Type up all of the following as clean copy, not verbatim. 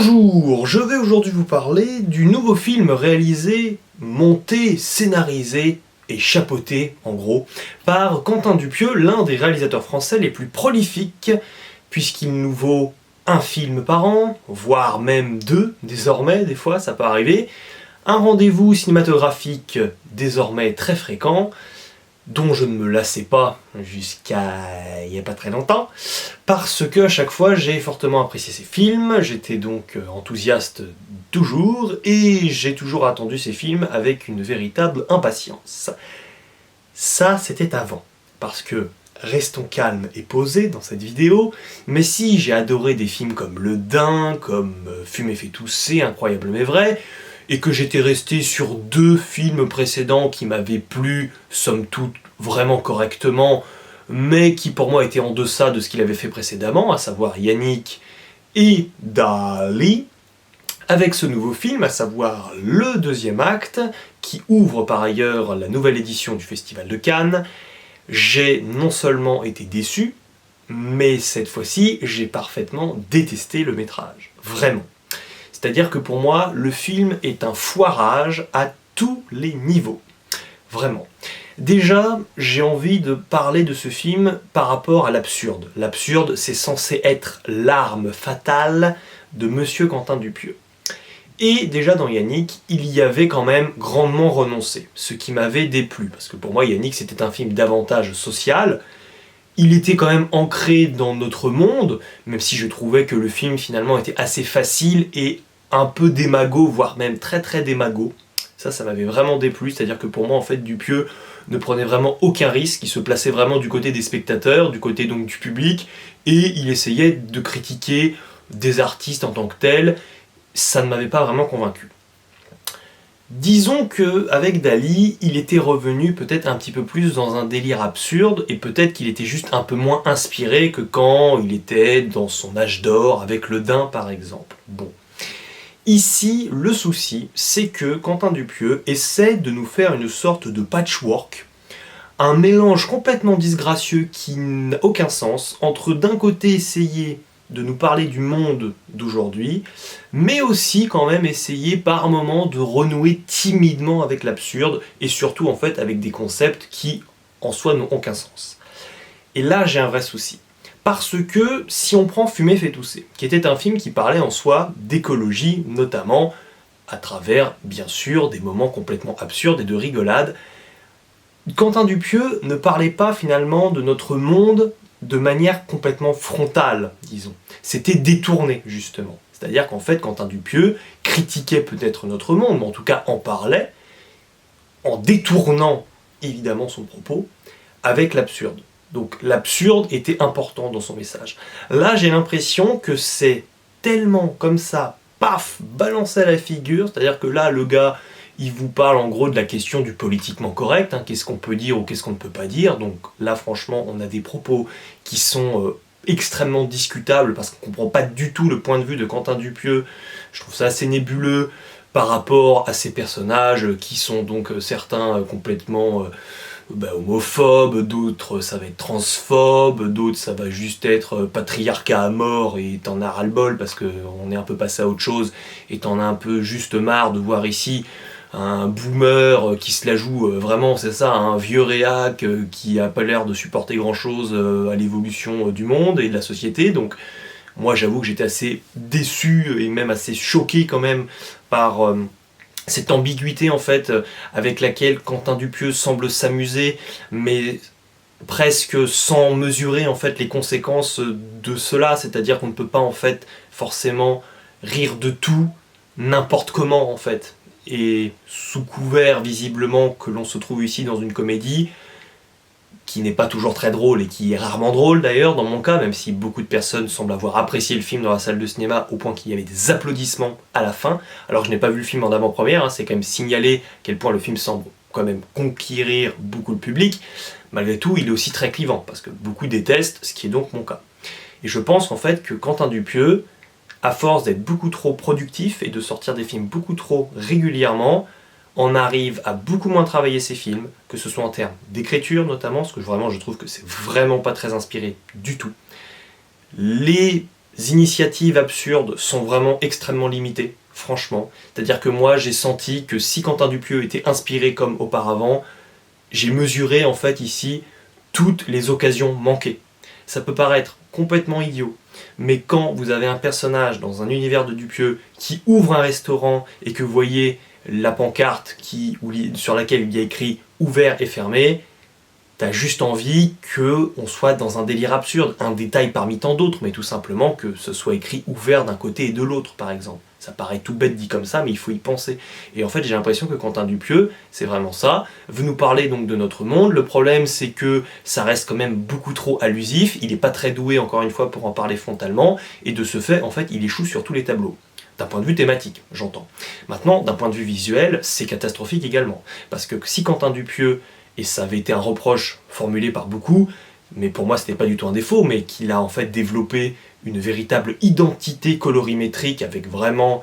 Bonjour, je vais aujourd'hui vous parler du nouveau film réalisé, monté, scénarisé et chapeauté, en gros, par Quentin Dupieux, l'un des réalisateurs français les plus prolifiques, puisqu'il nous vaut un film par an, voire même deux, désormais, des fois ça peut arriver, un rendez-vous cinématographique désormais très fréquent, dont je ne me lassais pas jusqu'à il n'y a pas très longtemps, parce que à chaque fois j'ai fortement apprécié ces films, j'étais donc enthousiaste toujours, et j'ai toujours attendu ces films avec une véritable impatience. Ça c'était avant, parce que restons calmes et posés dans cette vidéo, mais si j'ai adoré des films comme Le Dain, comme Fumer fait tousser, Incroyable mais vrai, et que j'étais resté sur deux films précédents qui m'avaient plu, somme toute, vraiment correctement, mais qui pour moi étaient en deçà de ce qu'il avait fait précédemment, à savoir Yannick et Dali, avec ce nouveau film, à savoir le deuxième acte, qui ouvre par ailleurs la nouvelle édition du Festival de Cannes, j'ai non seulement été déçu, mais cette fois-ci, j'ai parfaitement détesté le métrage. Vraiment. C'est-à-dire que pour moi, le film est un foirage à tous les niveaux. Vraiment. Déjà, j'ai envie de parler de ce film par rapport à l'absurde. L'absurde, c'est censé être l'arme fatale de Monsieur Quentin Dupieux. Et déjà dans Yannick, il y avait quand même grandement renoncé, ce qui m'avait déplu, parce que pour moi Yannick c'était un film davantage social. Il était quand même ancré dans notre monde, même si je trouvais que le film finalement était assez facile et un peu démago, voire même très très démago. Ça m'avait vraiment déplu, c'est-à-dire que pour moi en fait Dupieux ne prenait vraiment aucun risque, il se plaçait vraiment du côté des spectateurs, du côté donc du public, et il essayait de critiquer des artistes en tant que tels. Ça ne m'avait pas vraiment convaincu. Disons que avec Dali, il était revenu peut-être un petit peu plus dans un délire absurde, et peut-être qu'il était juste un peu moins inspiré que quand il était dans son âge d'or avec Le Dain par exemple. Bon. Ici, le souci, c'est que Quentin Dupieux essaie de nous faire une sorte de patchwork, un mélange complètement disgracieux qui n'a aucun sens, entre d'un côté essayer de nous parler du monde d'aujourd'hui, mais aussi quand même essayer par moments de renouer timidement avec l'absurde, et surtout en fait avec des concepts qui en soi n'ont aucun sens. Et là j'ai un vrai souci. Parce que si on prend Fumer fait tousser, qui était un film qui parlait en soi d'écologie, notamment à travers, bien sûr, des moments complètement absurdes et de rigolade, Quentin Dupieux ne parlait pas finalement de notre monde de manière complètement frontale, disons. C'était détourné, justement. C'est-à-dire qu'en fait, Quentin Dupieux critiquait peut-être notre monde, mais en tout cas en parlait, en détournant évidemment son propos, avec l'absurde. Donc l'absurde était important dans son message. Là, j'ai l'impression que c'est tellement comme ça, paf, balancé à la figure, c'est-à-dire que là, le gars, il vous parle en gros de la question du politiquement correct, hein, qu'est-ce qu'on peut dire ou qu'est-ce qu'on ne peut pas dire, donc là, franchement, on a des propos qui sont extrêmement discutables, parce qu'on ne comprend pas du tout le point de vue de Quentin Dupieux, je trouve ça assez nébuleux, par rapport à ces personnages qui sont donc certains complètement homophobes, d'autres ça va être transphobe, d'autres ça va juste être patriarcat à mort et t'en as ras-le-bol parce qu'on est un peu passé à autre chose et t'en as un peu juste marre de voir ici un boomer qui se la joue vraiment, c'est ça, un vieux réac qui a pas l'air de supporter grand chose à l'évolution du monde et de la société. Donc moi j'avoue que j'étais assez déçu et même assez choqué quand même par cette ambiguïté en fait avec laquelle Quentin Dupieux semble s'amuser, mais presque sans mesurer en fait les conséquences de cela, c'est-à-dire qu'on ne peut pas en fait forcément rire de tout n'importe comment en fait, et sous couvert visiblement que l'on se trouve ici dans une comédie qui n'est pas toujours très drôle et qui est rarement drôle d'ailleurs dans mon cas, même si beaucoup de personnes semblent avoir apprécié le film dans la salle de cinéma au point qu'il y avait des applaudissements à la fin, alors je n'ai pas vu le film en avant-première, hein, c'est quand même signaler à quel point le film semble quand même conquérir beaucoup le public. Malgré tout, il est aussi très clivant, parce que beaucoup détestent, ce qui est donc mon cas. Et je pense en fait que Quentin Dupieux, à force d'être beaucoup trop productif et de sortir des films beaucoup trop régulièrement, on arrive à beaucoup moins travailler ses films, que ce soit en termes d'écriture notamment, parce que vraiment je trouve que c'est vraiment pas très inspiré du tout. Les initiatives absurdes sont vraiment extrêmement limitées, franchement. C'est-à-dire que moi, j'ai senti que si Quentin Dupieux était inspiré comme auparavant, j'ai mesuré en fait ici toutes les occasions manquées. Ça peut paraître complètement idiot, mais quand vous avez un personnage dans un univers de Dupieux qui ouvre un restaurant et que vous voyez la pancarte sur laquelle il y a écrit « ouvert et fermé », t'as juste envie qu'on soit dans un délire absurde, un détail parmi tant d'autres, mais tout simplement que ce soit écrit ouvert d'un côté et de l'autre, par exemple. Ça paraît tout bête dit comme ça, mais il faut y penser. Et en fait, j'ai l'impression que Quentin Dupieux, c'est vraiment ça, veut nous parler donc de notre monde. Le problème, c'est que ça reste quand même beaucoup trop allusif, il n'est pas très doué, encore une fois, pour en parler frontalement, et de ce fait, en fait, il échoue sur tous les tableaux. D'un point de vue thématique, j'entends. Maintenant, d'un point de vue visuel, c'est catastrophique également. Parce que si Quentin Dupieux, et ça avait été un reproche formulé par beaucoup, mais pour moi c'était pas du tout un défaut, mais qu'il a en fait développé une véritable identité colorimétrique avec vraiment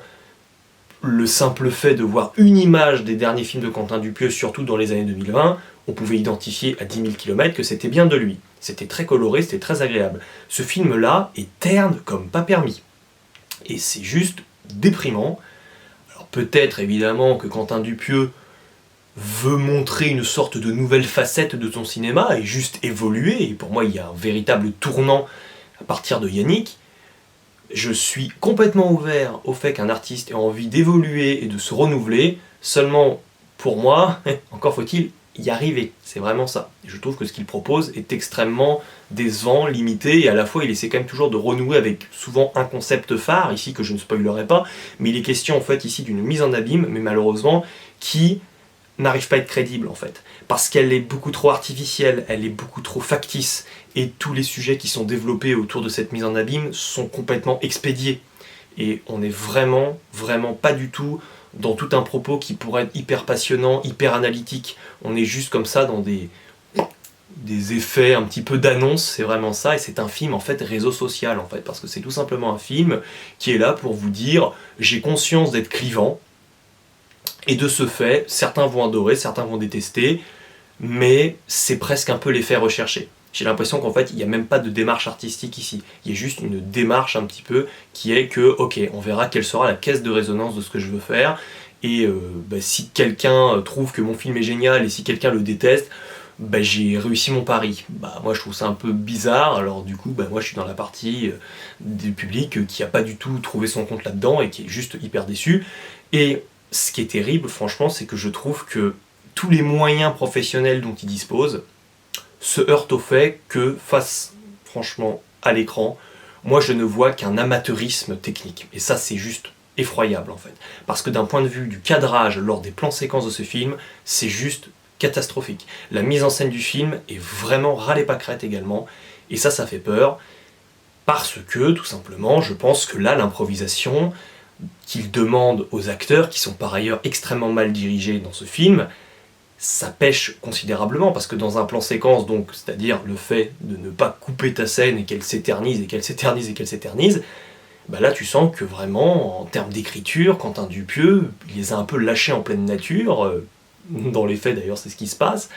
le simple fait de voir une image des derniers films de Quentin Dupieux, surtout dans les années 2020, on pouvait identifier à 10 000 km que c'était bien de lui. C'était très coloré, c'était très agréable. Ce film-là est terne comme pas permis. Et c'est juste déprimant. Alors peut-être évidemment que Quentin Dupieux veut montrer une sorte de nouvelle facette de son cinéma et juste évoluer, et pour moi il y a un véritable tournant à partir de Yannick. Je suis complètement ouvert au fait qu'un artiste ait envie d'évoluer et de se renouveler, seulement pour moi, encore faut-il y arriver, c'est vraiment ça. Et je trouve que ce qu'il propose est extrêmement décevant, limité, et à la fois il essaie quand même toujours de renouer avec souvent un concept phare, ici que je ne spoilerai pas, mais il est question en fait ici d'une mise en abîme, mais malheureusement, qui n'arrive pas à être crédible en fait, parce qu'elle est beaucoup trop artificielle, elle est beaucoup trop factice, et tous les sujets qui sont développés autour de cette mise en abîme sont complètement expédiés, et on n'est vraiment pas du tout dans tout un propos qui pourrait être hyper passionnant, hyper analytique, on est juste comme ça dans des effets un petit peu d'annonce, c'est vraiment ça, et c'est un film en fait réseau social en fait, parce que c'est tout simplement un film qui est là pour vous dire j'ai conscience d'être clivant, et de ce fait, certains vont adorer, certains vont détester, mais c'est presque un peu l'effet recherché. J'ai l'impression qu'en fait, il n'y a même pas de démarche artistique ici. Il y a juste une démarche un petit peu qui est que, ok, on verra quelle sera la caisse de résonance de ce que je veux faire, et si quelqu'un trouve que mon film est génial, et si quelqu'un le déteste, j'ai réussi mon pari. Moi je trouve ça un peu bizarre, alors du coup, moi je suis dans la partie du public qui n'a pas du tout trouvé son compte là-dedans, et qui est juste hyper déçu, et ce qui est terrible, franchement, c'est que je trouve que tous les moyens professionnels dont il dispose se heurtent au fait que, face, franchement, à l'écran, moi je ne vois qu'un amateurisme technique. Et ça, c'est juste effroyable, en fait. Parce que d'un point de vue du cadrage lors des plans séquences de ce film, c'est juste catastrophique. La mise en scène du film est vraiment râle et pas crête également, et ça fait peur, parce que, tout simplement, je pense que là, l'improvisation qu'il demande aux acteurs, qui sont par ailleurs extrêmement mal dirigés dans ce film, ça pêche considérablement, parce que dans un plan séquence, donc, c'est-à-dire le fait de ne pas couper ta scène et qu'elle s'éternise, et qu'elle s'éternise, et qu'elle s'éternise, là tu sens que vraiment, en termes d'écriture, Quentin Dupieux, il les a un peu lâchés en pleine nature, dans les faits d'ailleurs c'est ce qui se passe,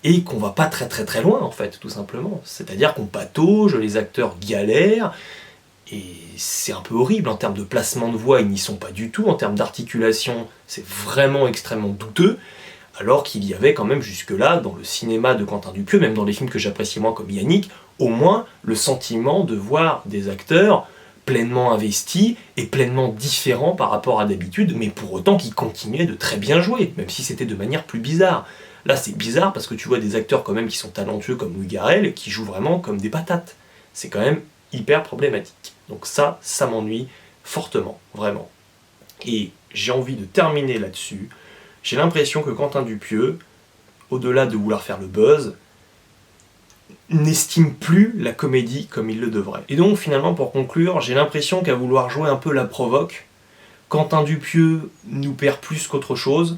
et qu'on va pas très loin en fait, tout simplement. C'est-à-dire qu'on patauge, les acteurs galèrent, et c'est un peu horrible en termes de placement de voix, ils n'y sont pas du tout, en termes d'articulation, c'est vraiment extrêmement douteux, alors qu'il y avait quand même jusque-là, dans le cinéma de Quentin Dupieux, même dans les films que j'apprécie moins comme Yannick, au moins le sentiment de voir des acteurs pleinement investis et pleinement différents par rapport à d'habitude, mais pour autant qui continuaient de très bien jouer, même si c'était de manière plus bizarre. Là c'est bizarre parce que tu vois des acteurs quand même qui sont talentueux comme Louis Garrel, qui jouent vraiment comme des patates. C'est quand même hyper problématique. Donc ça m'ennuie fortement, vraiment. Et j'ai envie de terminer là-dessus. J'ai l'impression que Quentin Dupieux, au-delà de vouloir faire le buzz, n'estime plus la comédie comme il le devrait. Et donc finalement, pour conclure, j'ai l'impression qu'à vouloir jouer un peu la provoque, Quentin Dupieux nous perd plus qu'autre chose,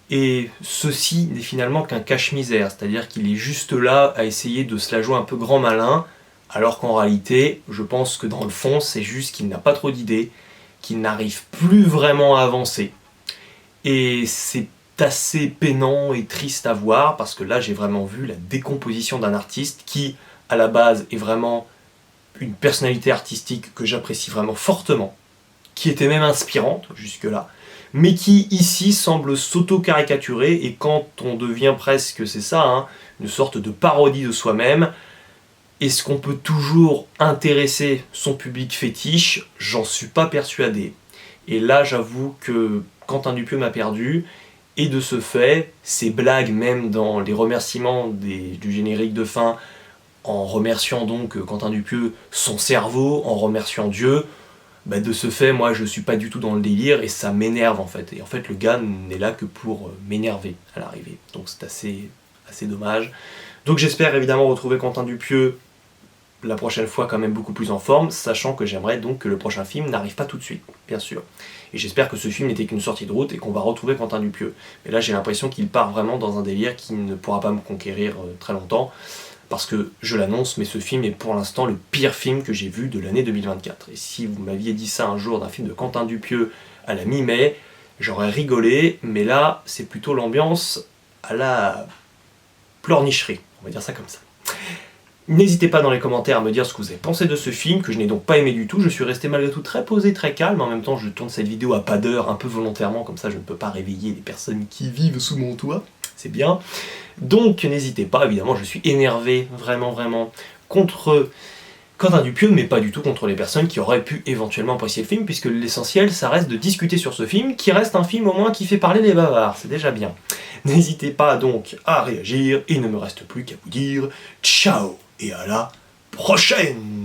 et ceci n'est finalement qu'un cache-misère, c'est-à-dire qu'il est juste là à essayer de se la jouer un peu grand malin, alors qu'en réalité, je pense que dans le fond, c'est juste qu'il n'a pas trop d'idées, qu'il n'arrive plus vraiment à avancer. Et c'est assez peinant et triste à voir, parce que là, j'ai vraiment vu la décomposition d'un artiste qui, à la base, est vraiment une personnalité artistique que j'apprécie vraiment fortement, qui était même inspirante jusque-là, mais qui ici semble s'auto-caricaturer, et quand on devient presque, c'est ça, hein, une sorte de parodie de soi-même, est-ce qu'on peut toujours intéresser son public fétiche? J'en suis pas persuadé. Et là, j'avoue que Quentin Dupieux m'a perdu, et de ce fait, ces blagues, même dans les remerciements du générique de fin, en remerciant donc Quentin Dupieux son cerveau, en remerciant Dieu, bah de ce fait, moi je suis pas du tout dans le délire et ça m'énerve en fait. Et en fait, le gars n'est là que pour m'énerver à l'arrivée. Donc c'est assez dommage. Donc j'espère évidemment retrouver Quentin Dupieux la prochaine fois quand même beaucoup plus en forme, sachant que j'aimerais donc que le prochain film n'arrive pas tout de suite, bien sûr. Et j'espère que ce film n'était qu'une sortie de route et qu'on va retrouver Quentin Dupieux. Mais là j'ai l'impression qu'il part vraiment dans un délire qui ne pourra pas me conquérir très longtemps, parce que je l'annonce, mais ce film est pour l'instant le pire film que j'ai vu de l'année 2024. Et si vous m'aviez dit ça un jour d'un film de Quentin Dupieux à la mi-mai, j'aurais rigolé, mais là c'est plutôt l'ambiance à la pleurnicherie, on va dire ça comme ça. N'hésitez pas dans les commentaires à me dire ce que vous avez pensé de ce film, que je n'ai donc pas aimé du tout. Je suis resté malgré tout très posé, très calme. En même temps, je tourne cette vidéo à pas d'heure, un peu volontairement, comme ça je ne peux pas réveiller les personnes qui vivent sous mon toit. C'est bien. Donc n'hésitez pas, évidemment, je suis énervé, vraiment, contre Quentin Dupieux, mais pas du tout contre les personnes qui auraient pu éventuellement apprécier le film, puisque l'essentiel, ça reste de discuter sur ce film, qui reste un film au moins qui fait parler les bavards, c'est déjà bien. N'hésitez pas donc à réagir, et il ne me reste plus qu'à vous dire ciao et à la prochaine!